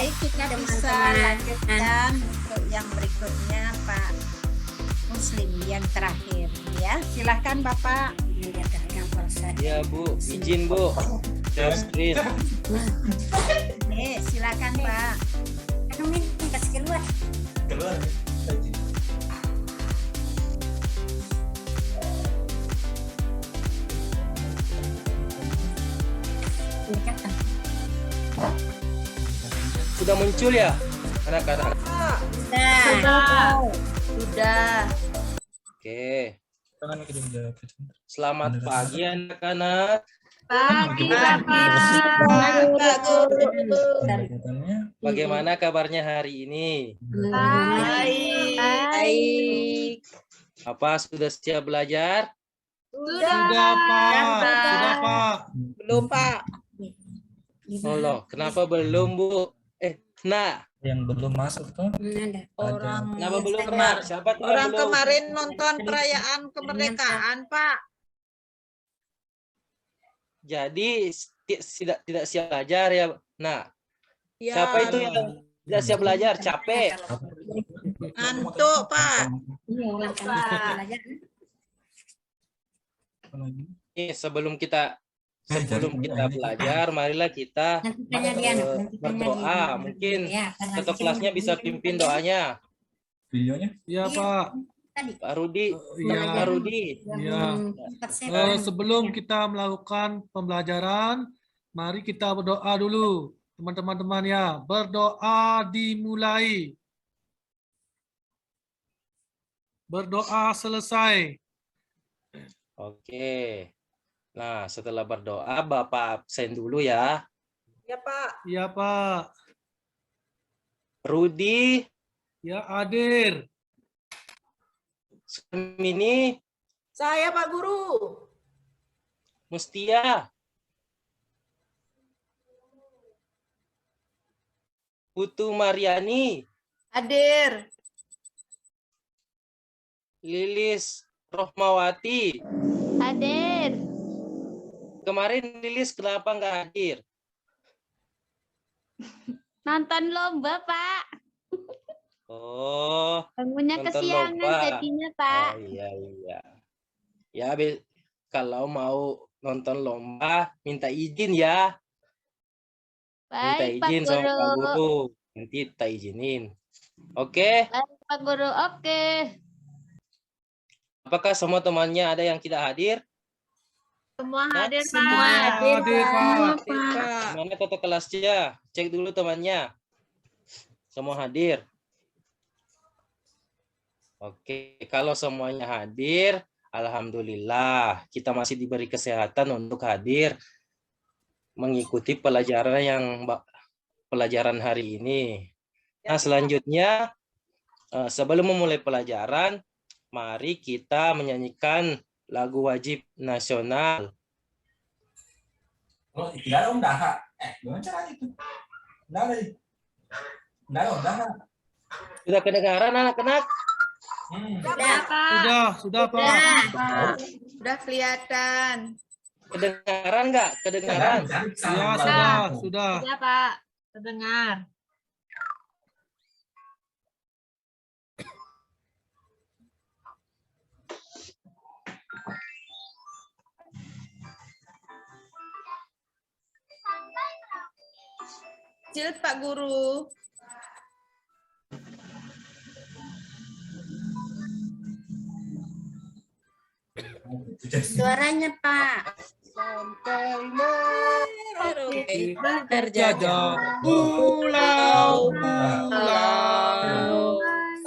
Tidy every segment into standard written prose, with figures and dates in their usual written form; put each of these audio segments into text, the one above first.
Baik, kita bisa lanjutkan untuk yang berikutnya Pak Muslim yang terakhir ya. Silahkan Bapak. Ya Bu, izin Bu. Share screen. Silakan Pak. Kasih keluar. Keluar. Sudah muncul ya anak-anak? Sudah. Oke. Selamat pagi anak-anak. Pagi Pak Guru. Bagaimana kabarnya hari ini? Baik. Apa sudah siap belajar? Sudah Pak. Belum Pak. Oh loh, kenapa belum Bu? Nah, Yang belum masuk tuh. Orang kenapa belum? Siapa tuh yang orang belum? kemarin nonton perayaan kemerdekaan Pak. Jadi tidak siap belajar ya. Nah, Ya, siapa itu yang tidak siap belajar? Capek. ngantuk Pak. Sebelum kita belajar, marilah kita berdoa. Mungkin satu kelasnya bisa pimpin doanya. Videonya? Iya Pak. Pak Rudi, Iya. Pak Rudi. Ya. Sebelum kita melakukan pembelajaran, mari kita berdoa dulu, teman-teman ya. Berdoa dimulai. Berdoa selesai. Oke. Nah, setelah berdoa, Bapak absen dulu ya. Ya Pak. Iya Pak. Rudi, Ya hadir. Mini, Saya Pak Guru. Mustia, Putu Mariani, Hadir. Lilis Rohmawati. Hadir. Kemarin Lilis kenapa nggak hadir? Nonton lomba, Pak. Oh, Bangunnya nonton kesiangan lomba. jadinya, Pak. Oh, iya. Ya, kalau mau nonton lomba, minta izin ya. Minta Baik, Pak izin sama Pak Guru. Guru. Nanti tak izinin. Oke. Baik, Pak Guru. Oke. Apakah semua temannya ada yang tidak hadir? Semua hadir Pak. Semua hadir, Pak. Mana foto kelasnya? Cek dulu temannya. Semua hadir. Oke, kalau semuanya hadir, alhamdulillah kita masih diberi kesehatan untuk hadir mengikuti pelajaran hari ini. Nah, selanjutnya sebelum memulai pelajaran, mari kita menyanyikan lagu wajib nasional. Oh, tidak ada undahan. Gimana caranya itu? Tidak ada undahan. Sudah kedengaran anak-anak? Sudah Pak. Sudah kelihatan. Kedengaran nggak? Kedengaran? Ya, sudah. Ya Pak. Terdengar. Kecil Pak Guru. Suaranya, Pak. Terjajah pulau-pulau,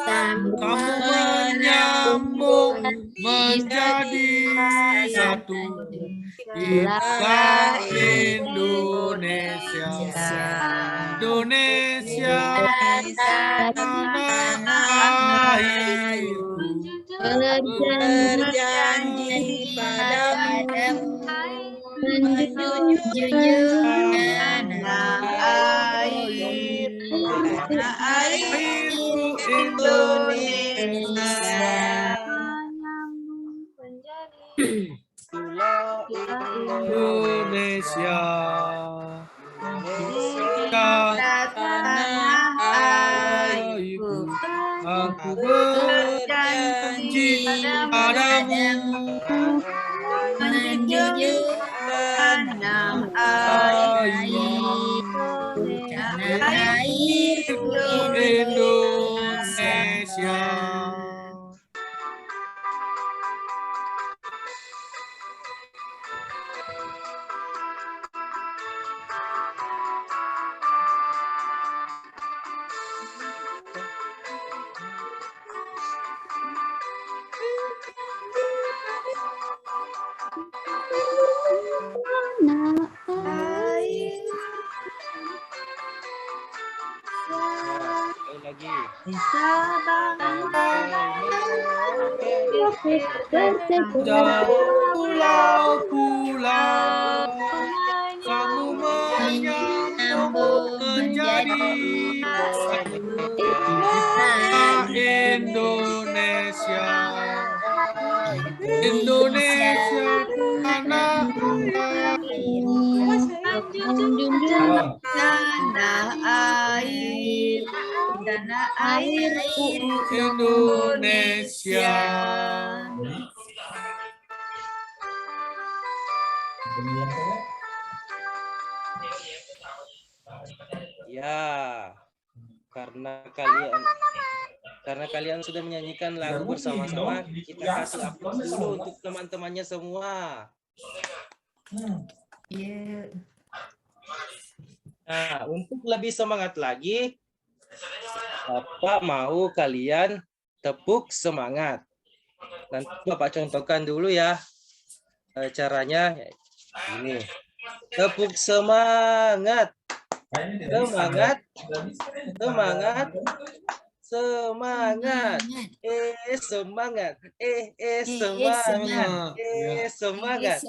kamu menyambung menjadi satu. Kita Indonesia, Indonesia tanah airku. Berjanji padamu menjunjung tanah airku Indonesia. Indonesia, Tanah Aku berjanji padamu menjunjung tanah airku Indonesia. Sekali lagi. Pulau-pulau kamu menyambung menjadi Indonesia. Indonesia tanah Salam. tanah airku Indonesia. Demikian saja. Ya, karena kalian sudah menyanyikan lagu bersama-sama, kita kasih aplaus dulu untuk teman-temannya semua. Nah, untuk lebih semangat lagi, Bapak mau kalian tepuk semangat. Nanti Bapak contohkan dulu ya caranya. Ini, tepuk semangat. Semangat, semangat, semangat, semangat, semangat, semangat,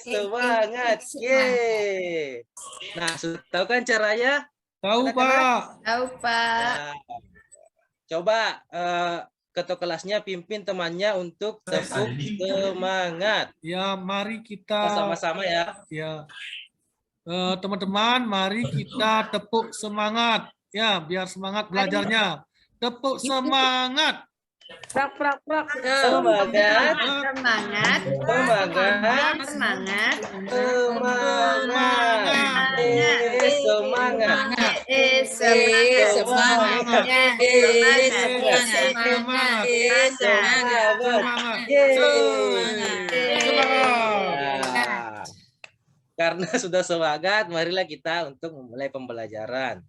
semangat, ye. Nah, sudah tahu kan caranya? Tahu, Pak. tahu Pak. Nah, coba ketua kelasnya pimpin temannya untuk tepuk semangat. Ya, mari kita Sama-sama ya. ya. Teman-teman, mari kita tepuk semangat ya, biar semangat belajarnya. Tepuk semangat. Semangat, Semangat, semangat, semangat, semangat, semangat, Nah, karena sudah semangat, marilah kita untuk memulai pembelajaran.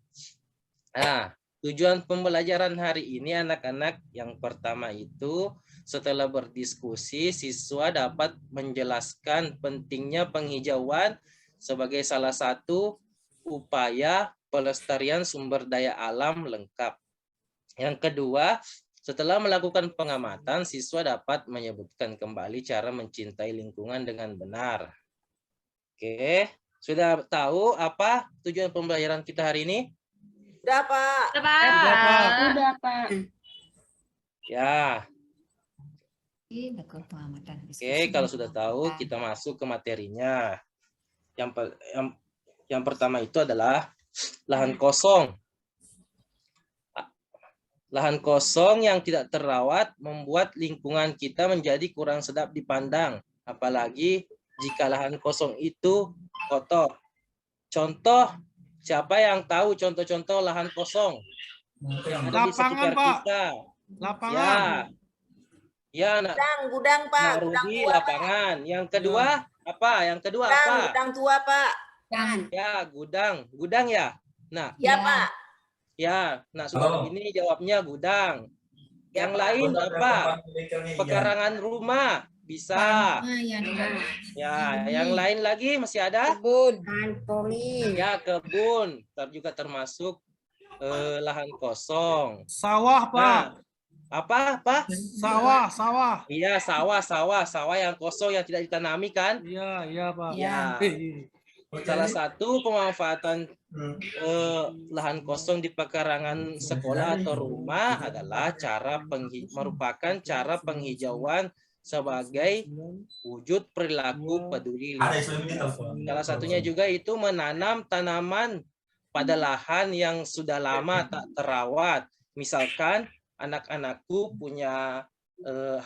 Nah, tujuan pembelajaran hari ini anak-anak yang pertama itu setelah berdiskusi, siswa dapat menjelaskan pentingnya penghijauan sebagai salah satu upaya pelestarian sumber daya alam lengkap. Yang kedua, setelah melakukan pengamatan, siswa dapat menyebutkan kembali cara mencintai lingkungan dengan benar. Oke, sudah tahu apa tujuan pembelajaran kita hari ini? Udah, Pak. Udah Pak. Ya. Oke, kalau sudah tahu, kita masuk ke materinya. Yang pertama itu adalah lahan kosong. Lahan kosong yang tidak terawat membuat lingkungan kita menjadi kurang sedap dipandang, apalagi jika lahan kosong itu kotor. Contoh, siapa yang tahu contoh-contoh lahan kosong? Ada di sekitar Pak. kita. Lapangan. Ya, Nak Gudang, Pak. Gudang Rudi, tua, lapangan. Yang kedua apa? Yang kedua Pak. apa? Gudang tua, Pak. Ya, gudang. Gudang ya. Nah, Ya, Pak. ya. Nah, sudah ini jawabnya gudang. Yang lain apa? Pekarangan rumah. Bisa. Ya, yang lain lagi masih ada? Kebun. Ya, kebun. Juga termasuk lahan kosong. Sawah, Pak. Apa? Sawah. Iya, sawah yang kosong yang tidak ditanami kan? Iya, Pak. Ya. Salah satu pemanfaatan lahan kosong di pekarangan sekolah atau rumah adalah merupakan cara penghijauan sebagai wujud perilaku peduli lingkungan. Salah satunya juga itu menanam tanaman pada lahan yang sudah lama tak terawat. Misalkan anak-anakku punya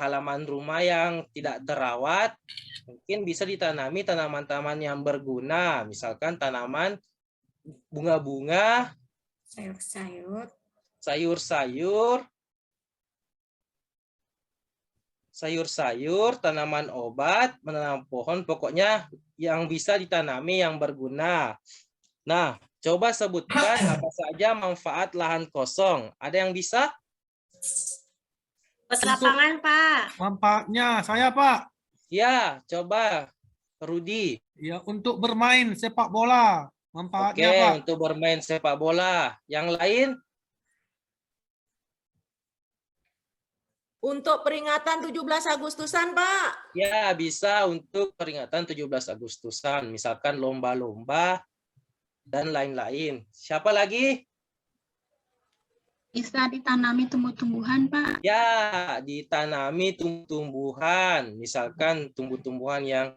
halaman rumah yang tidak terawat, mungkin bisa ditanami tanaman-tanaman yang berguna, misalkan tanaman bunga-bunga, Sayur-sayur. sayur-sayur, tanaman obat, menanam pohon, pokoknya yang bisa ditanami yang berguna. Nah, coba sebutkan apa saja manfaat lahan kosong. Ada yang bisa? Lapangan, Pak. Manfaatnya saya, Pak. Ya, coba Rudi. Ya, untuk bermain sepak bola. Oke, Manfaatnya, Pak. untuk bermain sepak bola. Yang lain? Untuk peringatan 17 Agustusan, Pak. Ya, bisa untuk peringatan 17 Agustusan. Misalkan lomba-lomba dan lain-lain. Siapa lagi? Bisa ditanami tumbuh-tumbuhan, Pak. Ya, ditanami tumbuh-tumbuhan. Misalkan tumbuh-tumbuhan yang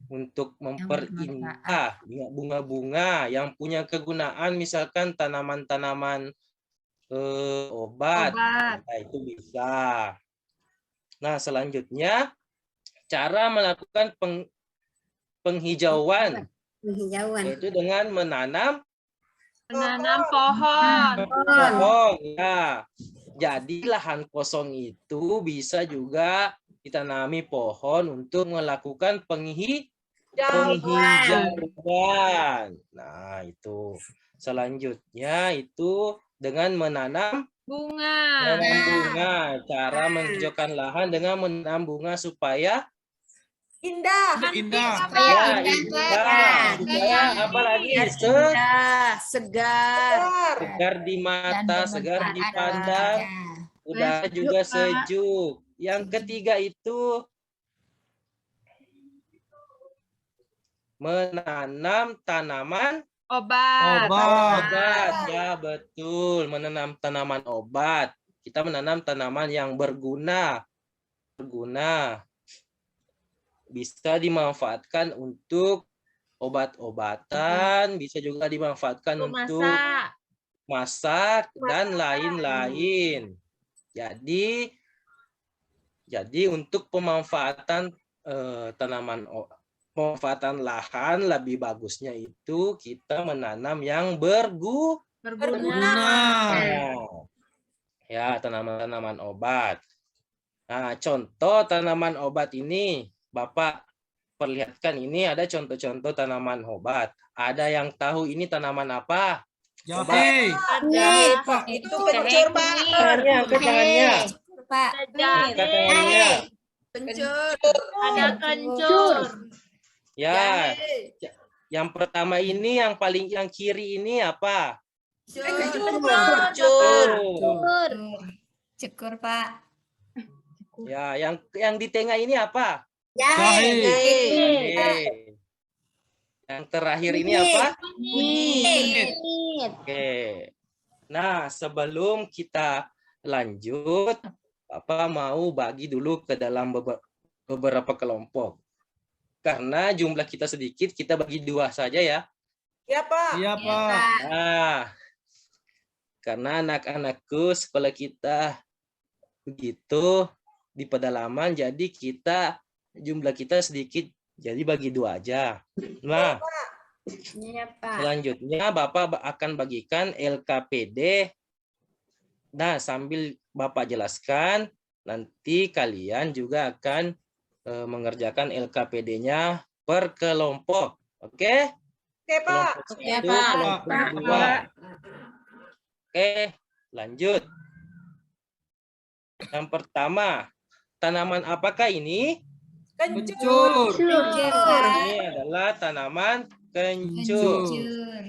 untuk memperindah bunga-bunga yang punya kegunaan, misalkan tanaman-tanaman obat. Nah, itu bisa. Nah, selanjutnya cara melakukan penghijauan, yaitu dengan menanam pohon. pohon. Ya. Jadi lahan kosong itu bisa juga ditanami pohon untuk melakukan penghijauan. Nah, itu. Selanjutnya itu dengan menanam Bunga. bunga. Cara menghijaukan lahan dengan menanam bunga supaya Indah. Indah. ya indah. Supaya apa lagi? Segar. Segar di mata, segar dipandang, udara juga sejuk. Yang ketiga itu menanam tanaman Obat. obat. Ya, betul. Menanam tanaman obat. Kita menanam tanaman yang berguna. Bisa dimanfaatkan untuk obat-obatan, bisa juga dimanfaatkan untuk masak dan lain-lain. Jadi untuk pemanfaatan pemanfaatan lahan lebih bagusnya itu kita menanam yang berguna. Ya, tanaman-tanaman obat. Nah, contoh tanaman obat ini, Bapak perlihatkan ini ada contoh-contoh tanaman obat. Ada yang tahu ini tanaman apa? Jahe. Pak. Itu kencur, Pak. Tangannya, angkat tangannya. Pak. Angkat tangannya. Kencur. Ada kencur. Ya, Jahe. yang pertama ini yang kiri ini apa? Kencur. Cukur, Pak. Ya, yang di tengah ini apa? Jahe. Oke. Yang terakhir ini apa? Oke. Nah, sebelum kita lanjut, Bapak mau bagi dulu ke dalam beberapa kelompok. Karena jumlah kita sedikit, kita bagi 2 saja ya. Ya, Pak. Iya, Pak. Nah, karena anak-anakku sekolah kita begitu di pedalaman, jadi jumlah kita sedikit, jadi bagi 2 aja. Nah, Iya, Pak. selanjutnya Bapak akan bagikan LKPD. Nah, sambil Bapak jelaskan, nanti kalian juga akan mengerjakan LKPD-nya per kelompok. Oke? Oke, Pak. Kelompok Oke, 1, Pak. kelompok 2. Oke, lanjut. Yang pertama, tanaman apakah ini? Kencur. Ini adalah tanaman kencur. Kencur.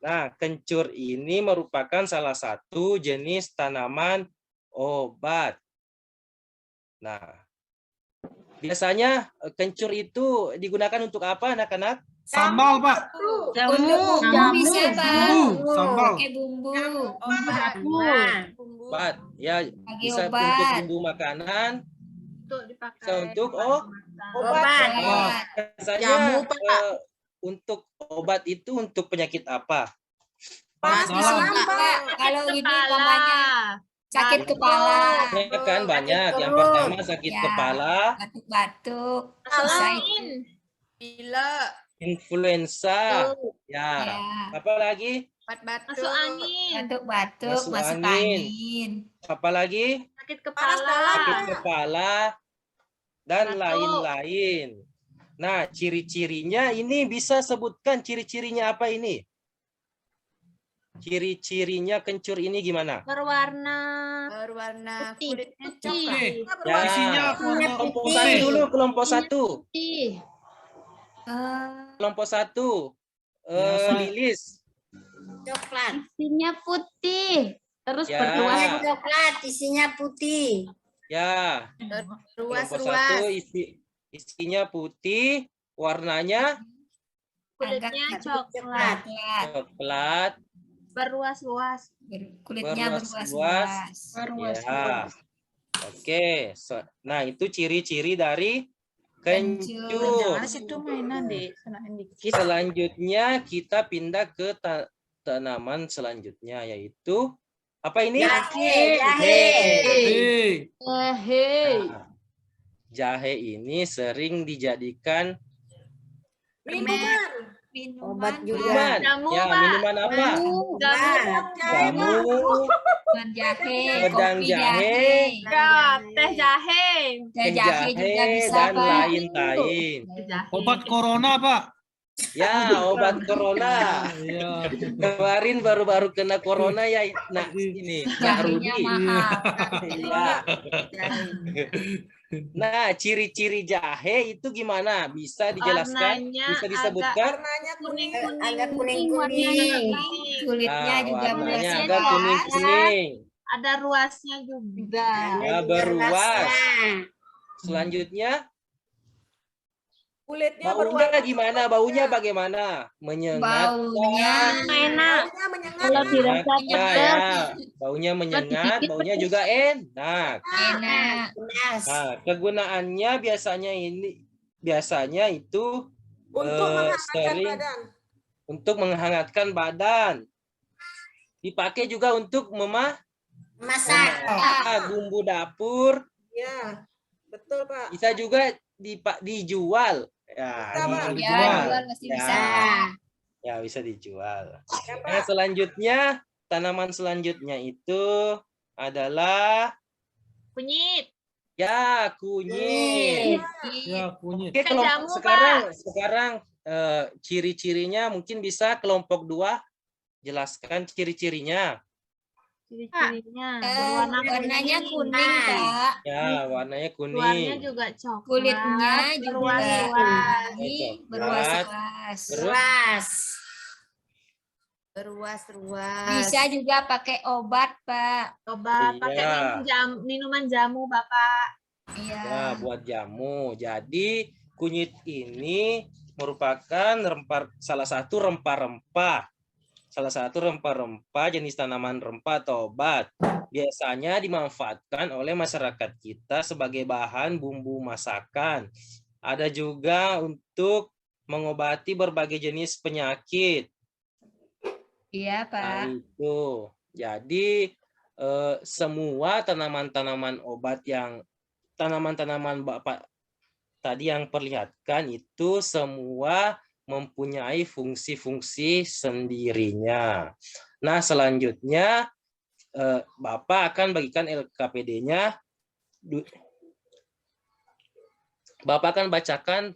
Nah, kencur ini merupakan salah satu jenis tanaman obat. Nah, biasanya kencur itu digunakan untuk apa, anak-anak? Sambal, Pak. Jamu bisa, Pak. Bumbu, sambal. Pakai bumbu. Obat. Ya, Bagi bisa obat. untuk bumbu makanan, Untuk dipakai. bisa untuk Obat. biasanya Jamu, Pak. untuk obat itu untuk penyakit apa? Panas di Dalam. selambang. Kalau ini Kepala. umpamanya Sakit kepala, Ya kan banyak. Yang perut. pertama sakit Ya. kepala, batuk-batuk, Angin. Bila. influenza. ya, Ya. Apa lagi? Masuk angin. batuk-batuk, Masuk masuk angin. angin. Apa lagi? Sakit Panas kepala. Sakit kepala dan Batuk. lain-lain. Nah, ciri-cirinya ini bisa sebutkan ciri-cirinya apa ini? Ciri-cirinya kencur ini gimana? Berwarna Kulit putih. Ya. Isinya warna Kelompok putih. satu dulu, kelompok satu. Putih. Kelompok satu. Biasa. Lilis. Coklat. Isinya putih. Terus Ya. Coklat isinya putih. Ya. Kelompok satu isinya putih, warnanya kulitnya Coklat. coklat. coklat, Berluas-luas. Kulitnya berluas-luas. berluas-luas. Ya. Oke. Nah, itu ciri-ciri dari kencur. Situ mainan deh. Selanjutnya kita pindah ke tanaman selanjutnya, yaitu apa ini? Jahe. Hei. Nah, jahe ini sering dijadikan Obat juga. minuman. Jamu, Ya, Pak. minuman apa? Jamu, Jahe, wedang kopi jahe, Ya, teh jahe. Teh jahe juga bisa, dan Pak. lain-lain. Jahe. Obat corona, Pak. Ya, obat corona. Iya. Kemarin baru-baru kena corona ya. Nah, ini Kak Rudi. Jahenya mahal. Iya. Nah, ciri-ciri jahe itu gimana? Bisa dijelaskan? Warnanya Bisa disebutkan? Warnanya kuning. Agak kuning-kuning. Warnanya Kulitnya Nah, juga warnanya berluas. agak kuning-kuning. ada ruasnya juga. Ya, beruas. Selanjutnya, Kulitnya baunya gimana? Baunya bagaimana? Menyengat. Baunya Enak. Baunya menyengat. Kalau dirasa Nah, ya, baunya menyengat, baunya juga enak. enak. Nah, kegunaannya biasanya itu Untuk menghangatkan sering badan. untuk menghangatkan badan. Dipakai juga untuk memasak bumbu dapur. Ya, betul Pak. Bisa juga dijual. Ya, Bisa, Pak. Ya, dijual. jual pasti Ya. bisa. Ya, bisa dijual. Ya, Nah, Pak. selanjutnya, tanaman selanjutnya itu adalah Kunyit. ya kunyit. Ya, kunyit. Oke, kalau Jamu, sekarang ciri-cirinya mungkin bisa kelompok 2 jelaskan ciri-cirinya. Ciri-cirinya berwarna Warnanya kuning, Nah. Kak. Ya, warnanya Luarnya kuning. juga coklat. Kulitnya juga berluas-luas. berluas-luas. Terus Ruas-ruas. Bisa juga pakai obat, Pak. Coba Iya. pakai minuman jamu, Bapak. Iya. ya buat jamu. Jadi kunyit ini merupakan salah satu rempah-rempah. Salah satu rempah-rempah jenis tanaman rempah atau obat. Biasanya dimanfaatkan oleh masyarakat kita sebagai bahan bumbu masakan. Ada juga untuk mengobati berbagai jenis penyakit. Iya, Nah, Pak. itu. Jadi semua tanaman-tanaman obat yang tanaman-tanaman Bapak tadi yang perlihatkan itu semua mempunyai fungsi-fungsi sendirinya. Nah, selanjutnya Bapak akan bagikan LKPD-nya. Bapak akan bacakan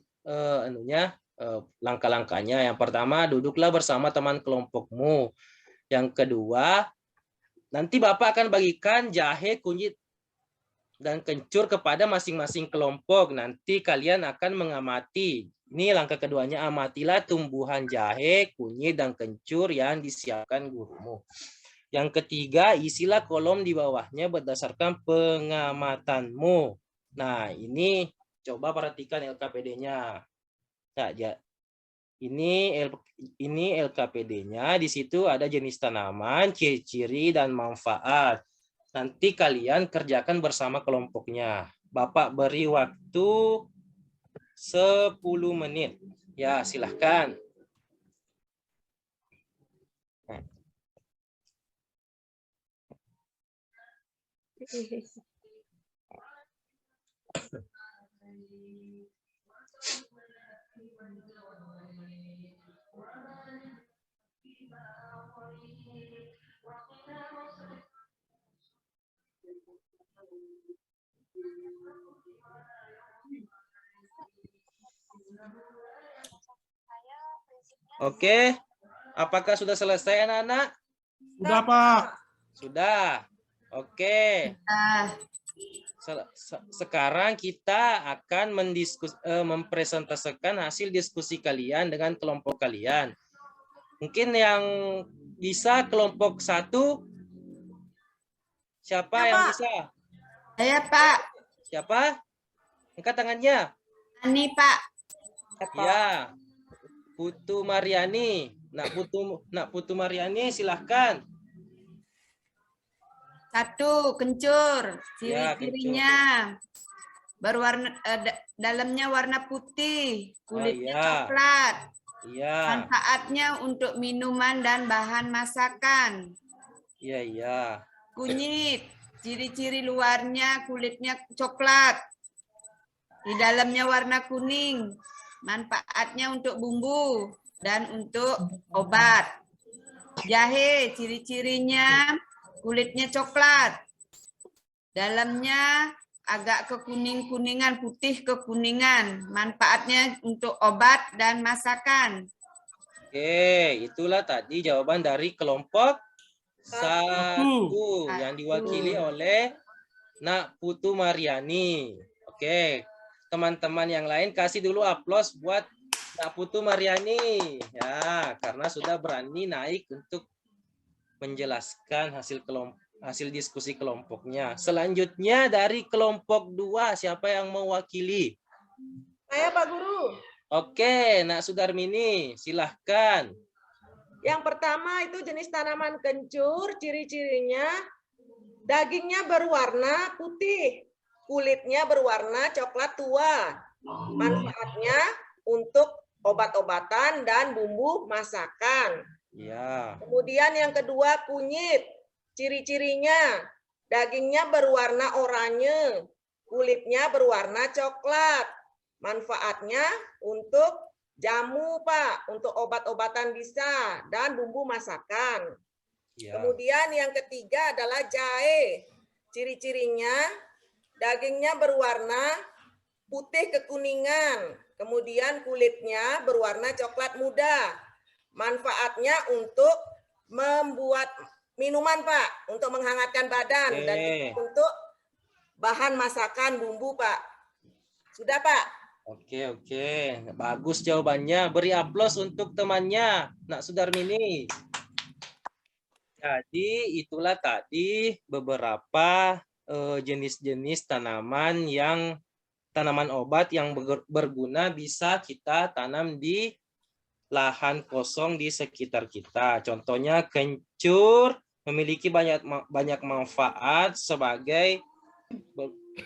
langkah-langkahnya. Yang pertama, duduklah bersama teman kelompokmu. Yang kedua, nanti Bapak akan bagikan jahe, kunyit, dan kencur kepada masing-masing kelompok. Nanti kalian akan mengamati. Ini langkah keduanya, amatilah tumbuhan jahe, kunyit, dan kencur yang disiapkan gurumu. Yang ketiga, isilah kolom di bawahnya berdasarkan pengamatanmu. Nah, ini coba perhatikan LKPD-nya. Nah, ini LKPD-nya. Di situ ada jenis tanaman, ciri-ciri, dan manfaat. Nanti kalian kerjakan bersama kelompoknya. Bapak beri waktu 10 menit. Ya, silahkan. Oke, apakah sudah selesai anak-anak? Sudah, Pak. Sudah. Oke. Sekarang kita akan mempresentasikan hasil diskusi kalian dengan kelompok kalian. Mungkin yang bisa kelompok 1. Siapa yang bisa? Saya Pak. Siapa? Angkat tangannya. Ani Pak. Ya. Putu Mariani. Nak Putu Mariani silahkan. 1, kencur. Ya, Ciri-cirinya berwarna dalamnya warna putih, kulitnya iya. coklat. Iya. Manfaatnya untuk minuman dan bahan masakan. Iya, iya. Kunyit, ciri-ciri luarnya kulitnya coklat. Di dalamnya warna kuning. Manfaatnya untuk bumbu dan untuk obat. Jahe, ciri-cirinya kulitnya coklat. Dalamnya agak kekuning-kuningan, putih kekuningan. Manfaatnya untuk obat dan masakan. Oke, itulah tadi jawaban dari kelompok 1 yang diwakili oleh Nak Putu Mariani. Oke, teman-teman yang lain kasih dulu aplaus buat Nak Putu Mariani. Ya, karena sudah berani naik untuk menjelaskan hasil diskusi kelompoknya. Selanjutnya dari kelompok 2, siapa yang mewakili? Saya Pak Guru. Oke, Nak Sudarmini, silahkan. Yang pertama itu jenis tanaman kencur, ciri-cirinya dagingnya berwarna putih, kulitnya berwarna coklat tua. Manfaatnya untuk obat-obatan dan bumbu masakan. Ya. Kemudian yang kedua kunyit, ciri-cirinya dagingnya berwarna oranye, kulitnya berwarna coklat. Manfaatnya untuk jamu Pak, untuk obat-obatan bisa dan bumbu masakan. Ya. Kemudian yang ketiga adalah jahe. Ciri-cirinya dagingnya berwarna putih kekuningan, kemudian kulitnya berwarna coklat muda. Manfaatnya untuk membuat minuman Pak, untuk menghangatkan badan dan untuk bahan masakan bumbu Pak. Sudah Pak? Oke, bagus jawabannya. Beri aplaus untuk temannya, Nak Sudarmini. Jadi itulah tadi beberapa jenis-jenis tanaman obat yang berguna bisa kita tanam di lahan kosong di sekitar kita. Contohnya kencur memiliki banyak manfaat sebagai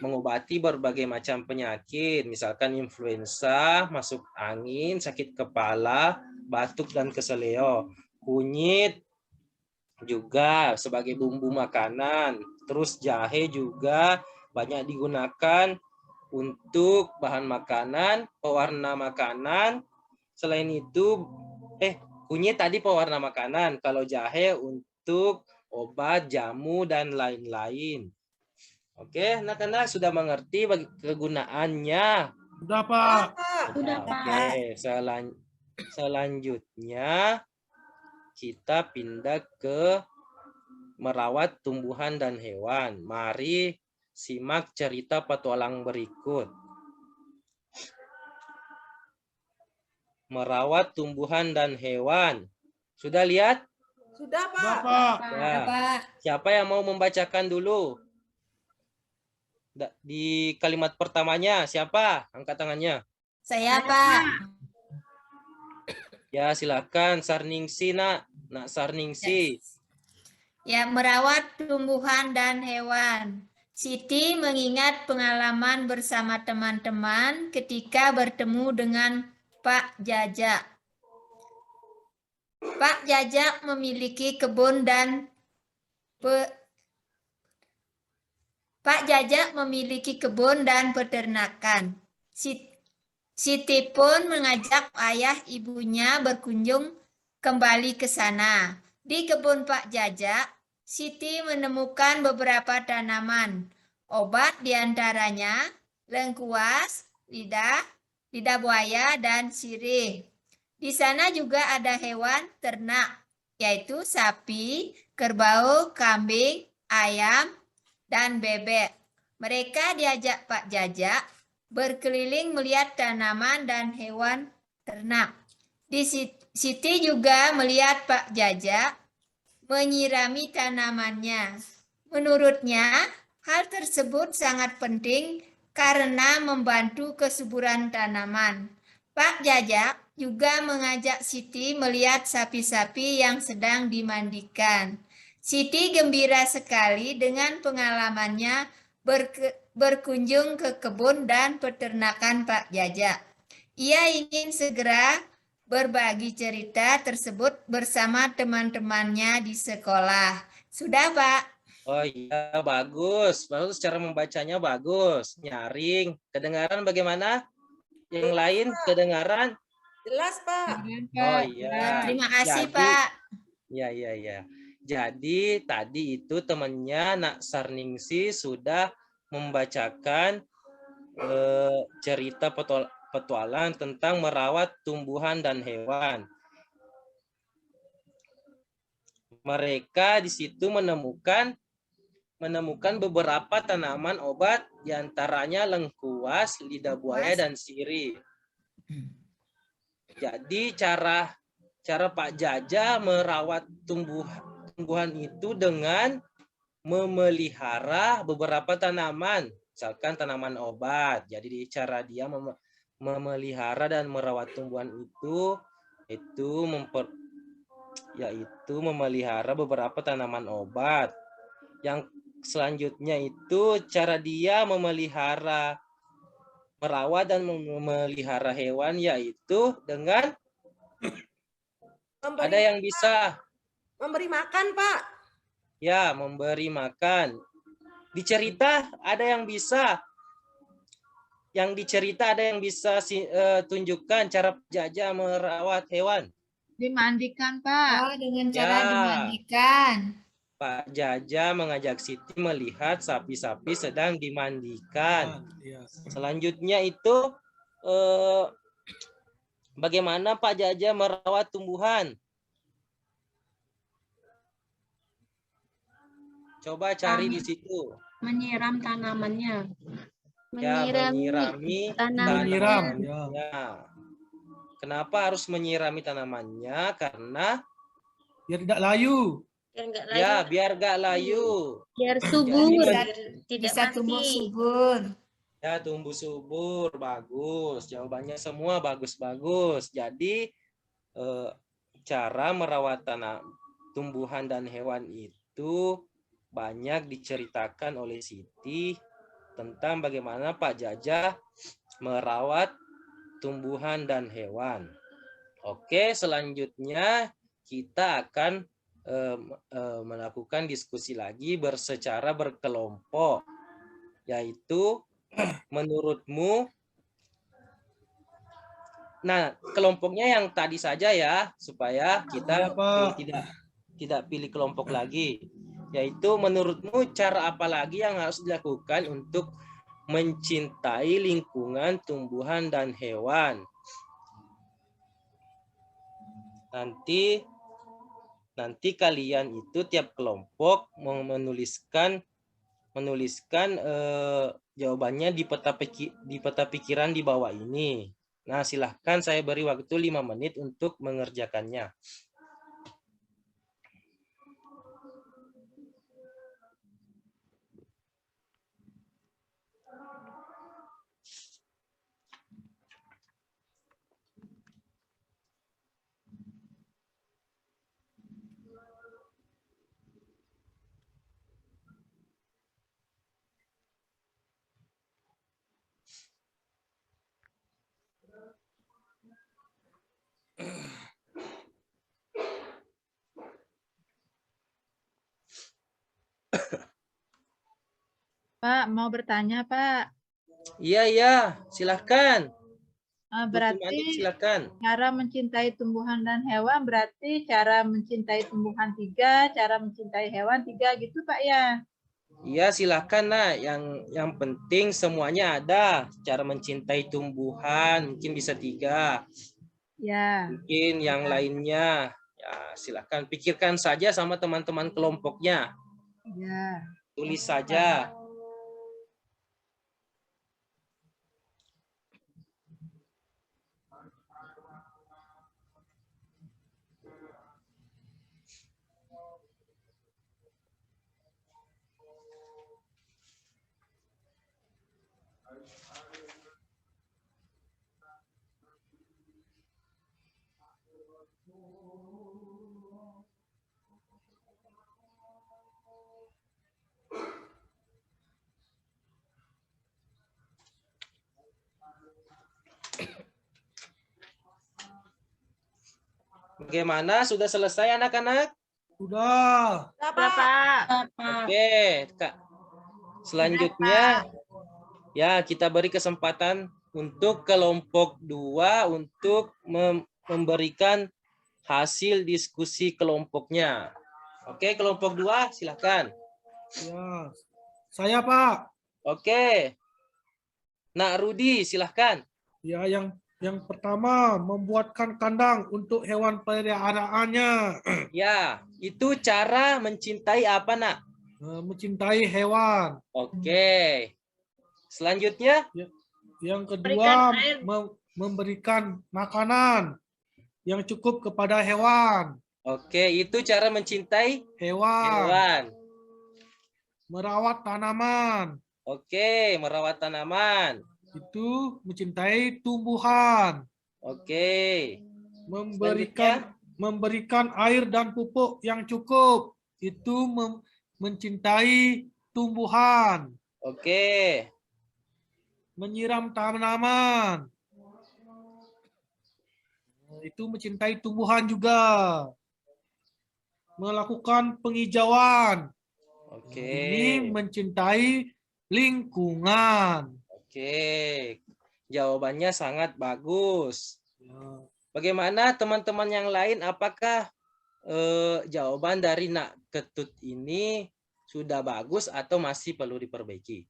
mengobati berbagai macam penyakit, misalkan influenza, masuk angin, sakit kepala, batuk dan keseleo. Kunyit juga sebagai bumbu makanan. Terus jahe juga banyak digunakan untuk bahan makanan, pewarna makanan. Selain itu, kunyit tadi pewarna makanan. Kalau jahe untuk obat, jamu, dan lain-lain. Oke, anak-anak sudah mengerti kegunaannya? Sudah, Pak. Sudah, Pak. Oke, selanjutnya kita pindah ke merawat tumbuhan dan hewan. Mari simak cerita petualang berikut. Merawat tumbuhan dan hewan. Sudah lihat? Sudah Pak. Sudah, Pak. Ya. Siapa yang mau membacakan dulu? Di kalimat pertamanya siapa? Angkat tangannya. Saya, Pak. Ya, silakan Sarningsi, Nak Sarningsi. Ya, merawat tumbuhan dan hewan. Siti mengingat pengalaman bersama teman-teman ketika bertemu dengan Pak Jajak. Pak Jajak memiliki kebun dan Pak Jajak memiliki kebun dan peternakan. Siti pun mengajak ayah ibunya berkunjung kembali ke sana. Di kebun Pak Jajak, Siti menemukan beberapa tanaman. Obat diantaranya lengkuas, lidah buaya, dan sirih. Di sana juga ada hewan ternak, yaitu sapi, kerbau, kambing, ayam, dan bebek. Mereka diajak Pak Jajak berkeliling melihat tanaman dan hewan ternak. Siti juga melihat Pak Jajak menyirami tanamannya. Menurutnya, hal tersebut sangat penting karena membantu kesuburan tanaman. Pak Jajak juga mengajak Siti melihat sapi-sapi yang sedang dimandikan. Siti gembira sekali dengan pengalamannya berkunjung ke kebun dan peternakan Pak Jajak. Ia ingin segera berbagi cerita tersebut bersama teman-temannya di sekolah. Sudah, Pak? Oh iya, bagus. Bagus, cara membacanya bagus. Nyaring. Kedengaran bagaimana? Yang lain kedengaran? Jelas, Pak. Oh iya. Terima kasih, Jadi, Pak. ya. Jadi tadi itu temannya Nak Sarningsi sudah membacakan cerita petualang tentang merawat tumbuhan dan hewan. Mereka di situ menemukan beberapa tanaman obat, diantaranya lengkuas, lidah buaya, dan sirih. Jadi cara Pak Jaja merawat tumbuhan itu dengan memelihara beberapa tanaman, misalkan tanaman obat. Jadi cara dia memelihara dan merawat tumbuhan itu memelihara beberapa tanaman obat. Yang selanjutnya itu cara dia merawat dan memelihara hewan, yaitu dengan ada yang bisa Memberi makan, Pak. ya memberi makan. Dicerita ada yang bisa. Yang dicerita ada yang bisa tunjukkan cara Jaja merawat hewan. Dimandikan, Pak. Oh, dengan cara Ya. dimandikan. Pak Jaja mengajak Siti melihat sapi-sapi sedang dimandikan. Selanjutnya itu bagaimana Pak Jaja merawat tumbuhan? Coba cari di situ. Menyiram tanamannya. Ya, menyirami tanamannya. Kenapa harus menyirami tanamannya? Karena Biar tidak layu. ya biar gak layu. Biar subur. Bisa tumbuh subur. Ya, tumbuh subur, bagus. Jawabannya semua bagus-bagus. Jadi cara merawat tumbuhan dan hewan itu banyak diceritakan oleh Siti tentang bagaimana Pak Jaja merawat tumbuhan dan hewan. Oke, selanjutnya kita akan melakukan diskusi lagi secara berkelompok, yaitu menurutmu, nah kelompoknya yang tadi saja ya, supaya kita tidak pilih kelompok lagi, yaitu menurutmu cara apa lagi yang harus dilakukan untuk mencintai lingkungan tumbuhan dan hewan. Nanti kalian itu tiap kelompok menuliskan jawabannya di peta pikiran di bawah ini. Nah, silahkan saya beri waktu 5 menit untuk mengerjakannya. Pak, mau bertanya, Pak. Iya, silahkan. Bu Tumani, Berarti silahkan. cara mencintai tumbuhan dan hewan berarti cara mencintai tumbuhan 3, cara mencintai hewan 3 gitu, Pak ya? Iya, silahkan. Nah, yang penting semuanya ada. Cara mencintai tumbuhan mungkin bisa 3. Ya. Mungkin yang lainnya, ya silahkan pikirkan saja sama teman-teman kelompoknya. Ya. Tulis saja. Bagaimana? Sudah selesai anak-anak? Sudah. Udah, Pak. Pak. Oke, Kak. Selanjutnya ya kita beri kesempatan untuk kelompok 2 untuk memberikan hasil diskusi kelompoknya. Oke, kelompok 2 silakan. Ya. Saya, Pak. Oke. Nak Rudi silahkan. Ya, yang pertama membuatkan kandang untuk hewan peliharaannya. Ya, itu cara mencintai apa, Nak? Mencintai hewan. Oke. Selanjutnya? Yang kedua, memberikan makanan yang cukup kepada hewan. Oke, itu cara mencintai Hewan. hewan. Merawat tanaman. Oke, merawat tanaman. Itu mencintai tumbuhan. Oke. Memberikan air dan pupuk yang cukup. Itu mencintai tumbuhan. Oke. Menyiram tanaman. Itu mencintai tumbuhan juga. Melakukan penghijauan. Oke. Ini mencintai lingkungan. Oke. Jawabannya sangat bagus. Bagaimana teman-teman yang lain? Apakah jawaban dari Nak Ketut ini sudah bagus atau masih perlu diperbaiki?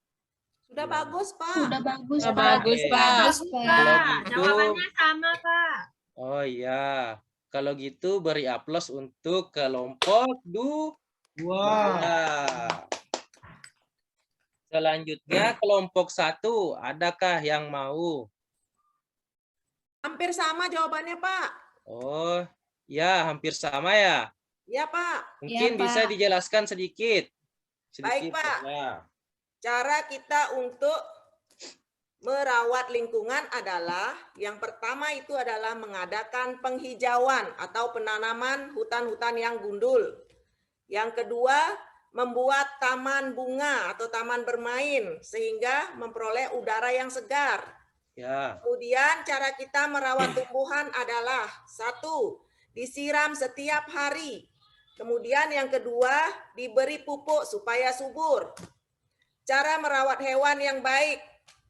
Sudah bagus, Pak. Sudah bagus, Sudah Pak. bagus, Pak. Bagus, Pak. Kalau gitu, Jawabannya sama, Pak. oh iya. Kalau gitu beri aplaus untuk kelompok 2. Selanjutnya kelompok 1. Adakah yang mau? Hampir sama jawabannya, Pak. Oh, ya hampir sama ya. Ya, Pak. Mungkin Ya, bisa Pak. dijelaskan sedikit. Baik, Pak. Ya. Cara kita untuk merawat lingkungan adalah yang pertama itu adalah mengadakan penghijauan atau penanaman hutan-hutan yang gundul. Yang kedua, membuat taman bunga atau taman bermain sehingga memperoleh udara yang segar. Ya. Kemudian cara kita merawat tumbuhan adalah 1, disiram setiap hari. Kemudian yang kedua, diberi pupuk supaya subur. Cara merawat hewan yang baik.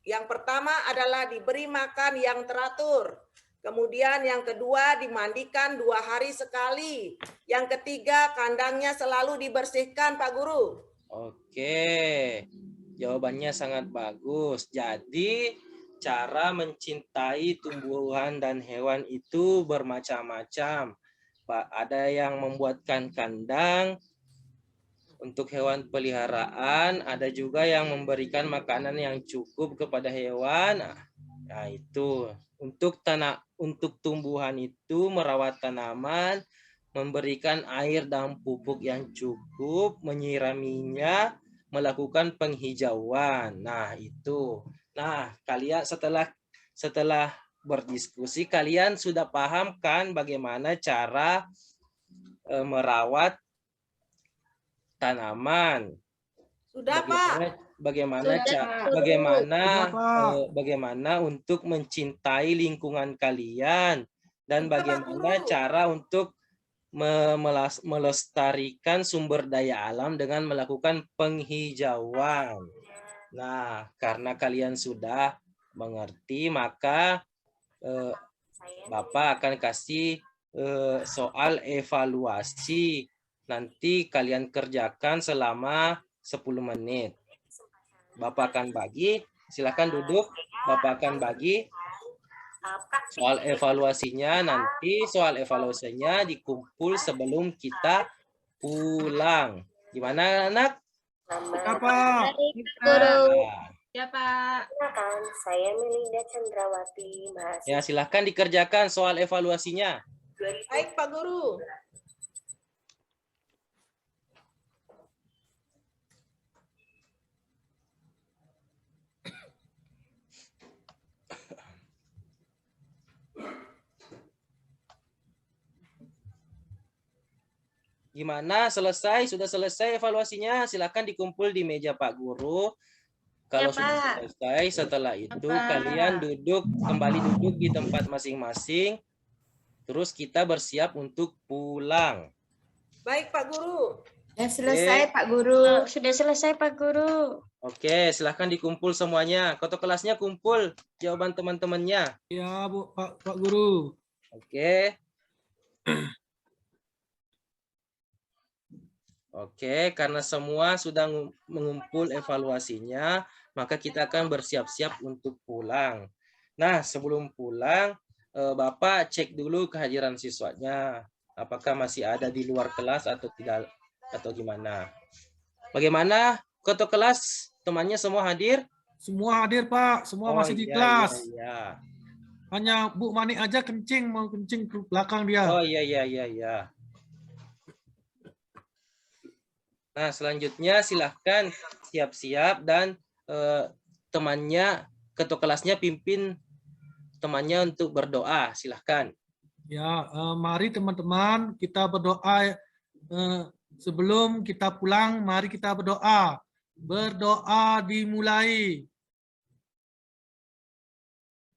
Yang pertama adalah diberi makan yang teratur. Kemudian yang kedua dimandikan 2 hari sekali. Yang ketiga kandangnya selalu dibersihkan, Pak Guru. Oke. Jawabannya sangat bagus. Jadi cara mencintai tumbuhan dan hewan itu bermacam-macam. Pak, ada yang membuatkan kandang untuk hewan peliharaan, ada juga yang memberikan makanan yang cukup kepada hewan. Nah, itu untuk tumbuhan itu merawat tanaman, memberikan air dan pupuk yang cukup, menyiraminya, melakukan penghijauan. Nah, itu. Nah, kalian setelah berdiskusi, kalian sudah paham kan bagaimana cara merawat tanaman? Sudah, Pak. Bagaimana untuk mencintai lingkungan kalian dan Sudah, Pak bagaimana Guru. cara untuk melestarikan sumber daya alam dengan melakukan penghijauan. Nah, karena kalian sudah mengerti, maka Bapak akan kasih soal evaluasi. Nanti kalian kerjakan selama 10 menit. Bapak akan bagi, silakan duduk. Bapak akan bagi soal evaluasinya. Nanti soal evaluasinya dikumpul sebelum kita pulang. Gimana anak? Apa? Nah, Ya, Pak. Kenalkan, saya Melinda Chandrawati, mahasiswa ya, silahkan dikerjakan soal evaluasinya. Baik, Pak Guru. Gimana? Selesai? Sudah selesai evaluasinya? Silahkan dikumpul di meja Pak Guru. Kalau sudah selesai, setelah itu kalian kembali duduk di tempat masing-masing. Terus kita bersiap untuk pulang. Baik, Pak Guru. Sudah selesai, Pak Guru. Sudah selesai, Pak Guru. Oke, silahkan dikumpul semuanya. Ketua kelasnya kumpul jawaban teman-temannya. Ya, Bu, Pak Guru. Oke. Oke, karena semua sudah mengumpul evaluasinya, maka kita akan bersiap-siap untuk pulang. Nah, sebelum pulang, Bapak cek dulu kehadiran siswanya. Apakah masih ada di luar kelas atau tidak, atau gimana? Bagaimana? Ketua kelas, temannya semua hadir? Semua hadir, Pak. Semua masih di iya, kelas. iya. Hanya Bu Mani aja kencing, mau kencing ke belakang dia. Oh iya. Nah, selanjutnya silahkan siap-siap dan temannya, ketua kelasnya pimpin temannya untuk berdoa. Silahkan. Ya, mari teman-teman kita berdoa. Sebelum kita pulang, mari kita berdoa. Berdoa dimulai.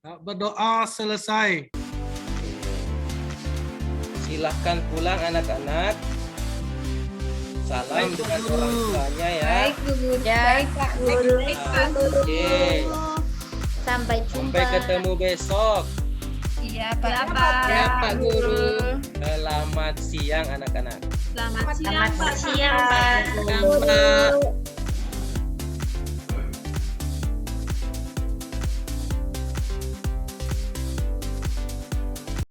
Berdoa selesai. Silahkan pulang anak-anak. Salam dengan orang tuanya ya. Baik, Bu Guru. Ya, Pak Guru. Oke. Sampai jumpa. Sampai ketemu besok. Iya, Ya, Pak. Pak. Ya, Pak Guru. Selamat siang anak-anak. Selamat siang, Selamat Pak. siang, Pak. Selamat.